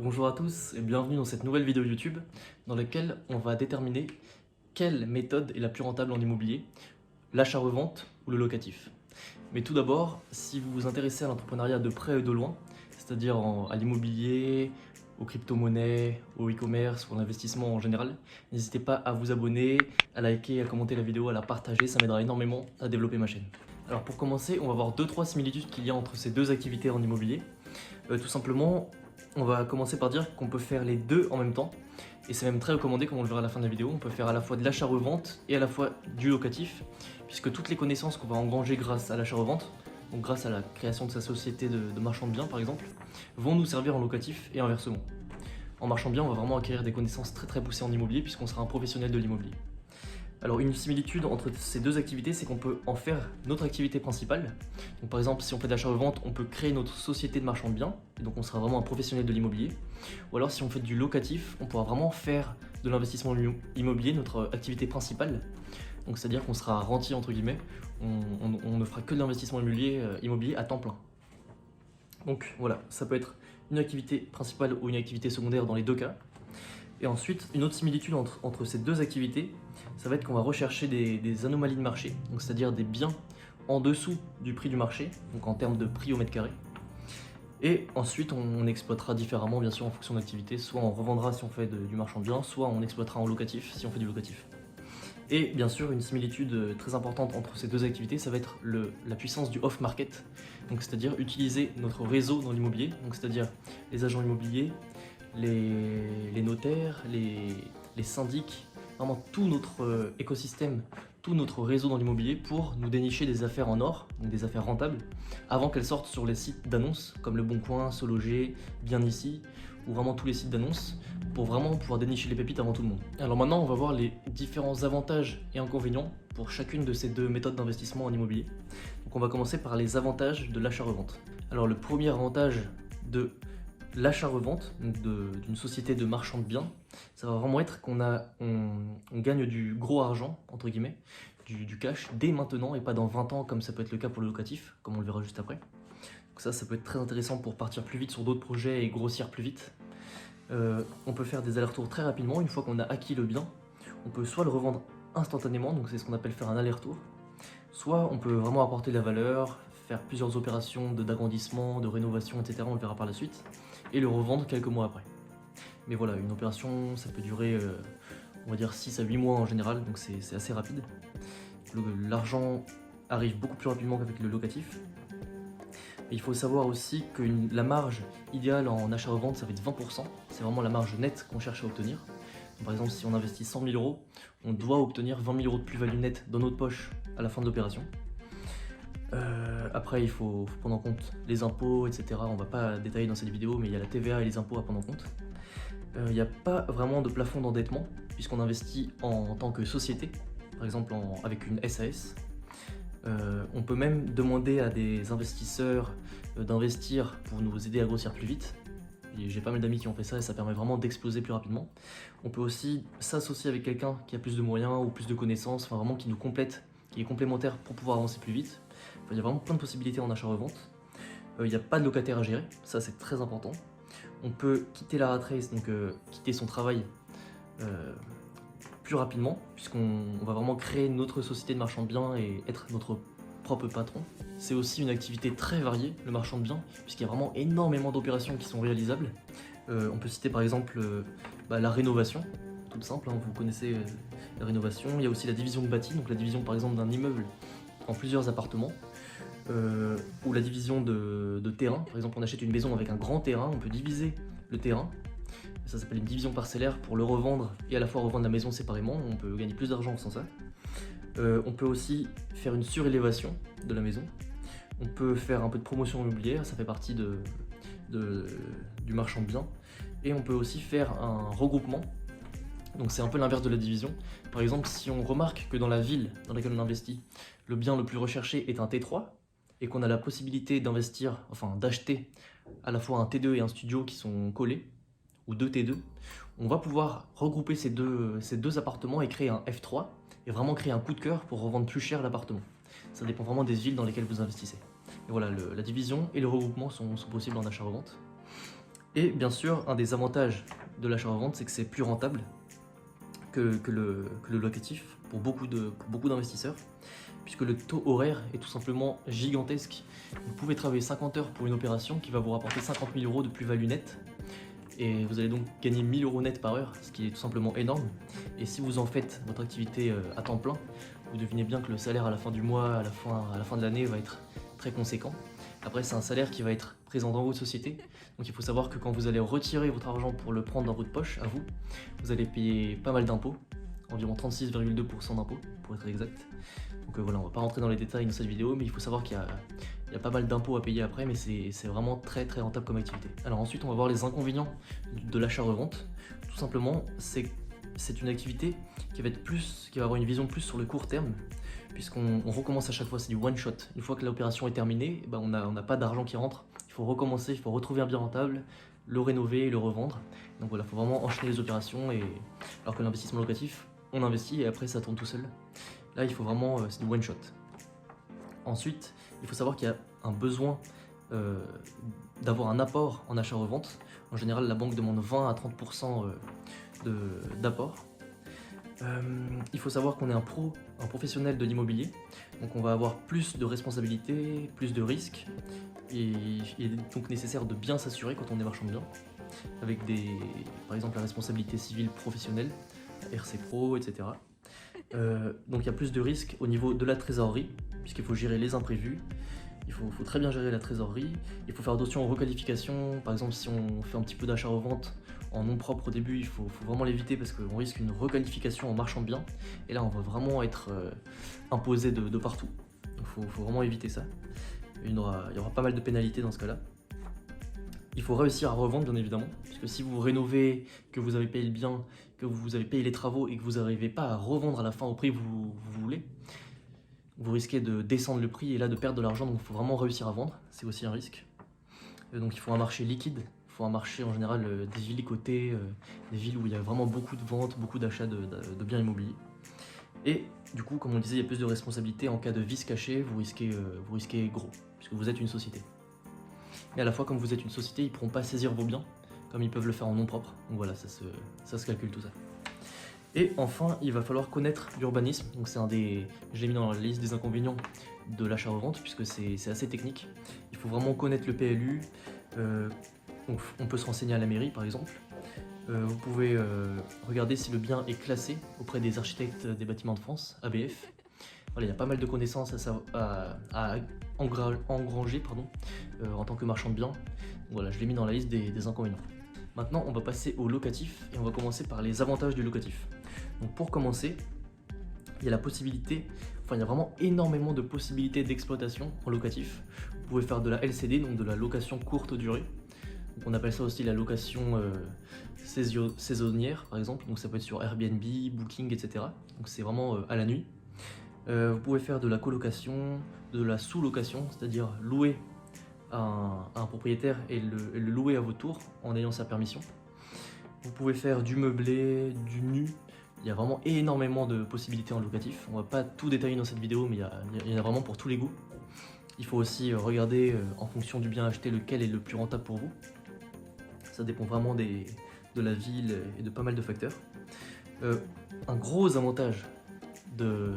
Bonjour à tous et bienvenue dans cette nouvelle vidéo YouTube dans laquelle on va déterminer quelle méthode est la plus rentable en immobilier, l'achat-revente ou le locatif. Mais tout d'abord, si vous vous intéressez à l'entrepreneuriat de près et de loin, c'est-à-dire à l'immobilier, aux crypto-monnaies, au e-commerce ou à l'investissement en général, n'hésitez pas à vous abonner, à liker, à commenter la vidéo, à la partager, ça m'aidera énormément à développer ma chaîne. Alors pour commencer, on va voir 2-3 similitudes qu'il y a entre ces deux activités en immobilier. Tout simplement, on va commencer par dire qu'on peut faire les deux en même temps. Et c'est même très recommandé, comme on le verra à la fin de la vidéo. On peut faire à la fois de l'achat-revente et à la fois du locatif, puisque toutes les connaissances qu'on va engranger grâce à l'achat-revente, donc grâce à la création de sa société de marchand de biens par exemple, vont nous servir en locatif et inversement. En marchand de biens, on va vraiment acquérir des connaissances très poussées en immobilier, puisqu'on sera un professionnel de l'immobilier. Alors une similitude entre ces deux activités, c'est qu'on peut en faire notre activité principale. Donc par exemple, si on fait de l'achat-revente, on peut créer notre société de marchand de biens, et donc on sera vraiment un professionnel de l'immobilier. Ou alors si on fait du locatif, on pourra vraiment faire de l'investissement immobilier notre activité principale. Donc c'est-à-dire qu'on sera rentier entre guillemets, on ne fera que de l'investissement immobilier à temps plein. Donc voilà, ça peut être une activité principale ou une activité secondaire dans les deux cas. Et ensuite, une autre similitude entre ces deux activités, ça va être qu'on va rechercher des anomalies de marché, donc c'est-à-dire des biens en dessous du prix du marché, donc en termes de prix au mètre carré. Et ensuite, on exploitera différemment, bien sûr, en fonction de l'activité. Soit on revendra si on fait du marchand de biens, soit on exploitera en locatif si on fait du locatif. Et bien sûr, une similitude très importante entre ces deux activités, ça va être la puissance du off-market, donc c'est-à-dire utiliser notre réseau dans l'immobilier, donc c'est-à-dire les agents immobiliers, les notaires, les syndics, vraiment tout notre écosystème, tout notre réseau dans l'immobilier pour nous dénicher des affaires en or, donc des affaires rentables, avant qu'elles sortent sur les sites d'annonces comme Le Bon Coin, SoLoger, Bien Ici, ou vraiment tous les sites d'annonces, pour vraiment pouvoir dénicher les pépites avant tout le monde. Alors maintenant, on va voir les différents avantages et inconvénients pour chacune de ces deux méthodes d'investissement en immobilier. Donc on va commencer par les avantages de l'achat-revente. Alors le premier avantage de l'achat-revente d'une société de marchand de biens, ça va vraiment être qu'on gagne du gros argent, entre guillemets, du cash dès maintenant et pas dans 20 ans comme ça peut être le cas pour le locatif, comme on le verra juste après. Donc ça peut être très intéressant pour partir plus vite sur d'autres projets et grossir plus vite. On peut faire des allers-retours très rapidement une fois qu'on a acquis le bien. On peut soit le revendre instantanément, donc c'est ce qu'on appelle faire un aller-retour, soit on peut vraiment apporter de la valeur, faire plusieurs opérations d'agrandissement, de rénovation, etc. On le verra par la suite, et le revendre quelques mois après. Mais voilà, une opération, ça peut durer, on va dire 6 à 8 mois en général, donc c'est assez rapide. L'argent arrive beaucoup plus rapidement qu'avec le locatif. Et il faut savoir aussi que la marge idéale en achat-revente, ça va être 20%. C'est vraiment la marge nette qu'on cherche à obtenir. Donc, par exemple, si on investit 100 000 euros, on doit obtenir 20 000 euros de plus-value nette dans notre poche à la fin de l'opération. Après, il faut prendre en compte les impôts, etc. On ne va pas détailler dans cette vidéo, mais il y a la TVA et les impôts à prendre en compte. Il n'y a pas vraiment de plafond d'endettement, puisqu'on investit en tant que société, par exemple avec une SAS. On peut même demander à des investisseurs d'investir pour nous aider à grossir plus vite. J'ai pas mal d'amis qui ont fait ça et ça permet vraiment d'exploser plus rapidement. On peut aussi s'associer avec quelqu'un qui a plus de moyens ou plus de connaissances, enfin vraiment qui nous complète, qui est complémentaire pour pouvoir avancer plus vite. Enfin, il y a vraiment plein de possibilités en achat-revente. Il n'y a pas de locataire à gérer, ça c'est très important. On peut quitter la rat race, donc quitter son travail plus rapidement, puisqu'on va vraiment créer notre société de marchand de biens et être notre propre patron. C'est aussi une activité très variée, le marchand de biens, puisqu'il y a vraiment énormément d'opérations qui sont réalisables. On peut citer par exemple la rénovation, toute simple, hein, vous connaissez la rénovation. Il y a aussi la division de bâti, donc la division par exemple d'un immeuble en plusieurs appartements. Ou la division de terrain, par exemple on achète une maison avec un grand terrain, on peut diviser le terrain. Ça s'appelle une division parcellaire pour le revendre et à la fois revendre la maison séparément, on peut gagner plus d'argent sans ça. On peut aussi faire une surélévation de la maison. On peut faire un peu de promotion immobilière, ça fait partie du marchand de biens. Et on peut aussi faire un regroupement, donc c'est un peu l'inverse de la division. Par exemple, si on remarque que dans la ville dans laquelle on investit, le bien le plus recherché est un T3, et qu'on a la possibilité d'investir, enfin d'acheter à la fois un T2 et un studio qui sont collés, ou deux T2, on va pouvoir regrouper ces deux appartements et créer un F3, et vraiment créer un coup de cœur pour revendre plus cher l'appartement. Ça dépend vraiment des villes dans lesquelles vous investissez. Et voilà, la division et le regroupement sont possibles en achat-revente. Et bien sûr, un des avantages de l'achat-revente, c'est que c'est plus rentable que le locatif pour beaucoup d'investisseurs, puisque le taux horaire est tout simplement gigantesque. Vous pouvez travailler 50 heures pour une opération qui va vous rapporter 50 000 euros de plus-value nette, et vous allez donc gagner 1000 euros net par heure, ce qui est tout simplement énorme. Et si vous en faites votre activité à temps plein, vous devinez bien que le salaire à la fin du mois, à la fin de l'année, va être très conséquent. Après, c'est un salaire qui va être présent dans votre société, donc il faut savoir que quand vous allez retirer votre argent pour le prendre dans votre poche, à vous, vous allez payer pas mal d'impôts, environ 36,2% d'impôts pour être exact. Donc voilà, on va pas rentrer dans les détails dans cette vidéo, mais il faut savoir qu'il y a pas mal d'impôts à payer après, mais c'est vraiment très rentable comme activité. Alors ensuite, on va voir les inconvénients de l'achat-revente. Tout simplement, c'est une activité qui va avoir une vision plus sur le court terme, puisqu'on recommence à chaque fois, c'est du one shot. Une fois que l'opération est terminée, on n'a pas d'argent qui rentre, il faut recommencer, il faut retrouver un bien rentable, le rénover et le revendre. Donc voilà, il faut vraiment enchaîner les opérations, alors que l'investissement locatif, on investit et après ça tourne tout seul. Là, il faut vraiment, c'est du one shot. Ensuite, il faut savoir qu'il y a un besoin d'avoir un apport en achat-revente. En général, la banque demande 20 à 30% d'apport. Il faut savoir qu'on est un professionnel de l'immobilier, donc on va avoir plus de responsabilités, plus de risques, et il est donc nécessaire de bien s'assurer quand on est marchand de biens, avec par exemple la responsabilité civile professionnelle, RC Pro, etc. Donc il y a plus de risques au niveau de la trésorerie, puisqu'il faut gérer les imprévus, il faut très bien gérer la trésorerie, il faut faire attention aux requalifications. Par exemple, si on fait un petit peu d'achat-revente en nom propre au début, il faut vraiment l'éviter parce qu'on risque une requalification en marchand de biens, et là on va vraiment être imposé de partout. Donc il faut vraiment éviter ça. Il y aura pas mal de pénalités dans ce cas-là. Il faut réussir à revendre, bien évidemment, parce que si vous rénovez, que vous avez payé le bien, que vous avez payé les travaux et que vous n'arrivez pas à revendre à la fin au prix que vous voulez, vous risquez de descendre le prix et là de perdre de l'argent, donc il faut vraiment réussir à vendre, c'est aussi un risque. Donc il faut un marché liquide, il faut un marché en général des villes cotées, des villes où il y a vraiment beaucoup de ventes, beaucoup d'achats de biens immobiliers. Et du coup, comme on disait, il y a plus de responsabilités en cas de vice caché, vous risquez gros, puisque vous êtes une société. Et à la fois, comme vous êtes une société, ils ne pourront pas saisir vos biens, comme ils peuvent le faire en nom propre. Donc voilà, ça se calcule tout ça. Et enfin, il va falloir connaître l'urbanisme. Donc je l'ai mis dans la liste des inconvénients de l'achat-revente, puisque c'est assez technique. Il faut vraiment connaître le PLU. On peut se renseigner à la mairie, par exemple. Vous pouvez regarder si le bien est classé auprès des architectes des bâtiments de France, ABF. Voilà, il y a pas mal de connaissances à engranger en tant que marchand de biens. Voilà, je l'ai mis dans la liste des inconvénients. Maintenant, on va passer au locatif et on va commencer par les avantages du locatif. Donc pour commencer, il y a il y a vraiment énormément de possibilités d'exploitation en locatif. Vous pouvez faire de la LCD, donc de la location courte durée. Donc on appelle ça aussi la location saisonnière, par exemple. Donc ça peut être sur Airbnb, Booking, etc. Donc c'est vraiment à la nuit. Vous pouvez faire de la colocation, de la sous-location, c'est-à-dire louer à un propriétaire et le louer à votre tour en ayant sa permission. Vous pouvez faire du meublé, du nu. Il y a vraiment énormément de possibilités en locatif. On va pas tout détailler dans cette vidéo, mais il y en a vraiment pour tous les goûts. Il faut aussi regarder en fonction du bien acheté lequel est le plus rentable pour vous. Ça dépend vraiment de la ville et de pas mal de facteurs. Un gros avantage de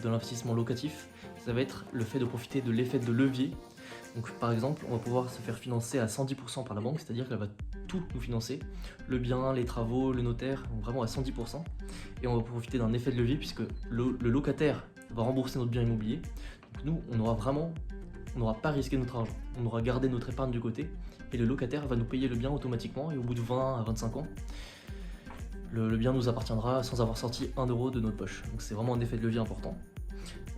l'investissement locatif, ça va être le fait de profiter de l'effet de levier. Donc par exemple, on va pouvoir se faire financer à 110% par la banque, c'est-à-dire qu'elle va tout nous financer, le bien, les travaux, le notaire, donc vraiment à 110%. Et on va profiter d'un effet de levier puisque le locataire va rembourser notre bien immobilier. Donc nous, on n'aura pas risqué notre argent, on aura gardé notre épargne du côté et le locataire va nous payer le bien automatiquement et au bout de 20 à 25 ans, le bien nous appartiendra sans avoir sorti 1 euro de notre poche. Donc c'est vraiment un effet de levier important.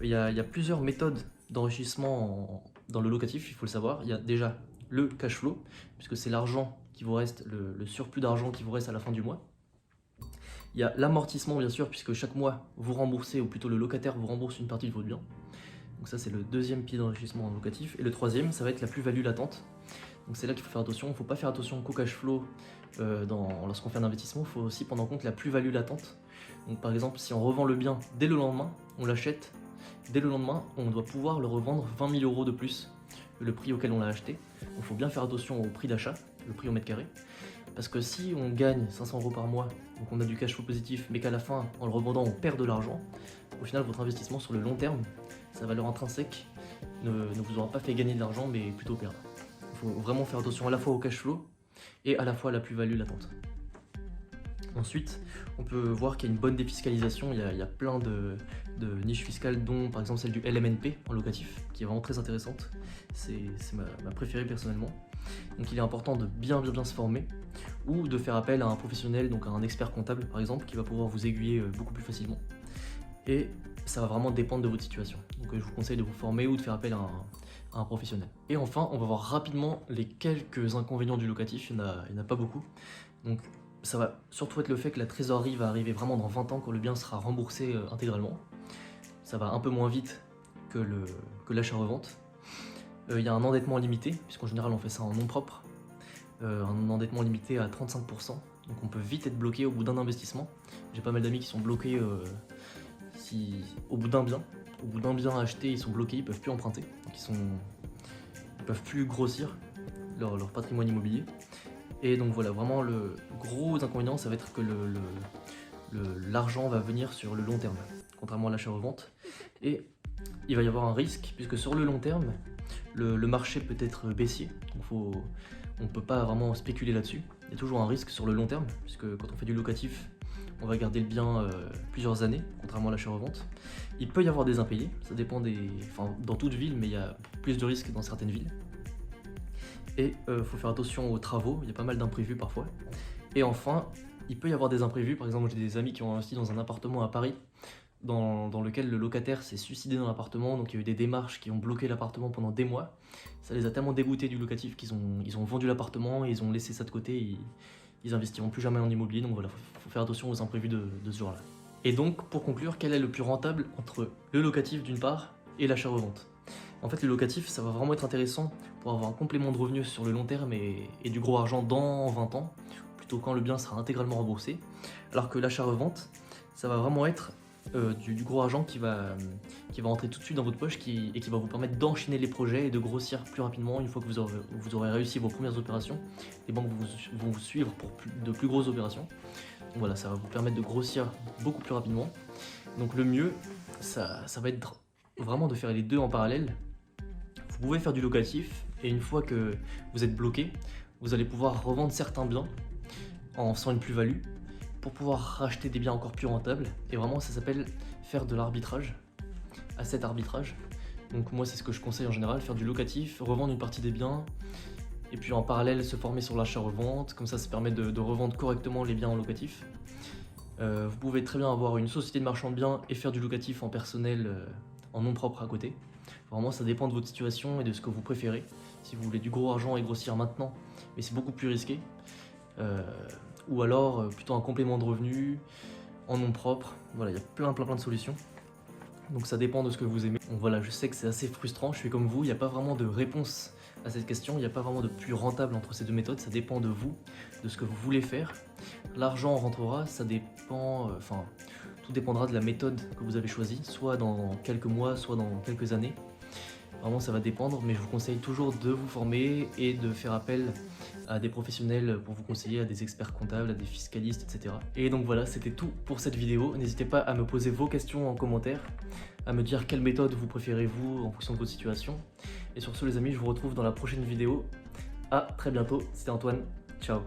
Il y a plusieurs méthodes d'enrichissement dans le locatif, il faut le savoir. Il y a déjà le cash flow, puisque c'est l'argent qui vous reste, le surplus d'argent qui vous reste à la fin du mois. Il y a l'amortissement, bien sûr, puisque chaque mois vous remboursez, ou plutôt le locataire vous rembourse une partie de votre bien. Donc ça c'est le deuxième pied d'enrichissement locatif. Et le troisième, ça va être la plus-value latente. Donc c'est là qu'il faut faire attention. Il ne faut pas faire attention qu'au cash flow lorsqu'on fait un investissement. Il faut aussi prendre en compte la plus-value latente. Donc par exemple, si on revend le bien dès le lendemain, on l'achète, dès le lendemain, on doit pouvoir le revendre 20 000 euros de plus que le prix auquel on l'a acheté. Donc il faut bien faire attention au prix d'achat. le prix au mètre carré. Parce que si on gagne 500 € par mois, donc on a du cash flow positif, mais qu'à la fin, en le revendant, on perd de l'argent, au final, votre investissement sur le long terme, sa valeur intrinsèque, ne vous aura pas fait gagner de l'argent, mais plutôt perdre. Il faut vraiment faire attention à la fois au cash flow et à la fois à la plus-value latente. Ensuite, on peut voir qu'il y a une bonne défiscalisation, il y a plein de niches fiscales, dont par exemple celle du LMNP en locatif, qui est vraiment très intéressante. C'est ma préférée personnellement. Donc il est important de bien se former, ou de faire appel à un professionnel, donc à un expert comptable par exemple, qui va pouvoir vous aiguiller beaucoup plus facilement. Et ça va vraiment dépendre de votre situation. Donc je vous conseille de vous former ou de faire appel à un professionnel. Et enfin, on va voir rapidement les quelques inconvénients du locatif, il n'y en a pas beaucoup. Donc ça va surtout être le fait que la trésorerie va arriver vraiment dans 20 ans quand le bien sera remboursé intégralement. Ça va un peu moins vite que l'achat-revente. Il y a un endettement limité, puisqu'en général on fait ça en nom propre. Un endettement limité à 35%, donc on peut vite être bloqué au bout d'un investissement. J'ai pas mal d'amis qui sont bloqués au bout d'un bien. Au bout d'un bien acheté, ils sont bloqués, ils peuvent plus emprunter, donc ils peuvent plus grossir leur patrimoine immobilier. Et donc voilà, vraiment le gros inconvénient, ça va être que l'argent va venir sur le long terme, contrairement à l'achat-revente. Et il va y avoir un risque, puisque sur le long terme, le marché peut être baissier, donc on ne peut pas vraiment spéculer là-dessus. Il y a toujours un risque sur le long terme, puisque quand on fait du locatif, on va garder le bien plusieurs années, contrairement à l'achat-revente. Il peut y avoir des impayés, ça dépend dans toute ville, mais il y a plus de risques dans certaines villes. Et il faut faire attention aux travaux, il y a pas mal d'imprévus parfois. Et enfin, il peut y avoir des imprévus, par exemple j'ai des amis qui ont investi dans un appartement à Paris, dans lequel le locataire s'est suicidé dans l'appartement, donc il y a eu des démarches qui ont bloqué l'appartement pendant des mois. Ça les a tellement dégoûtés du locatif qu'ils ont vendu l'appartement, ils ont laissé ça de côté, et ils investiront plus jamais en immobilier, donc voilà, faut faire attention aux imprévus de ce genre-là. Et donc, pour conclure, quel est le plus rentable entre le locatif d'une part et l'achat-revente? En fait, le locatif, ça va vraiment être intéressant pour avoir un complément de revenus sur le long terme et du gros argent dans 20 ans, plutôt quand le bien sera intégralement remboursé. Alors que l'achat-revente, ça va vraiment être du gros argent qui va entrer tout de suite dans votre poche et qui va vous permettre d'enchaîner les projets et de grossir plus rapidement une fois que vous aurez réussi vos premières opérations. Les banques vont vous suivre pour de plus grosses opérations. Donc voilà, ça va vous permettre de grossir beaucoup plus rapidement. Donc le mieux, ça va être vraiment de faire les deux en parallèle. Vous pouvez faire du locatif et une fois que vous êtes bloqué, vous allez pouvoir revendre certains biens en faisant une plus-value pour pouvoir racheter des biens encore plus rentables. Et vraiment, ça s'appelle faire de l'arbitrage, asset arbitrage. Donc moi, c'est ce que je conseille en général, faire du locatif, revendre une partie des biens, et puis en parallèle se former sur l'achat-revente. Comme ça permet de revendre correctement les biens en locatif. Vous pouvez très bien avoir une société de marchand de biens et faire du locatif en personnel, en nom propre à côté. Vraiment, ça dépend de votre situation et de ce que vous préférez. Si vous voulez du gros argent et grossir maintenant, mais c'est beaucoup plus risqué. Ou alors plutôt un complément de revenus en nom propre. Voilà, il y a plein de solutions. Donc ça dépend de ce que vous aimez. Donc voilà, je sais que c'est assez frustrant, je suis comme vous, il n'y a pas vraiment de réponse à cette question, il n'y a pas vraiment de plus rentable entre ces deux méthodes, ça dépend de vous, de ce que vous voulez faire. L'argent rentrera, ça dépend, tout dépendra de la méthode que vous avez choisie, soit dans quelques mois, soit dans quelques années. Vraiment, ça va dépendre, mais je vous conseille toujours de vous former et de faire appel à des professionnels pour vous conseiller, à des experts comptables, à des fiscalistes, etc. Et donc voilà, c'était tout pour cette vidéo. N'hésitez pas à me poser vos questions en commentaire, à me dire quelle méthode vous préférez vous en fonction de votre situation. Et sur ce les amis, je vous retrouve dans la prochaine vidéo. À très bientôt, c'était Antoine, ciao.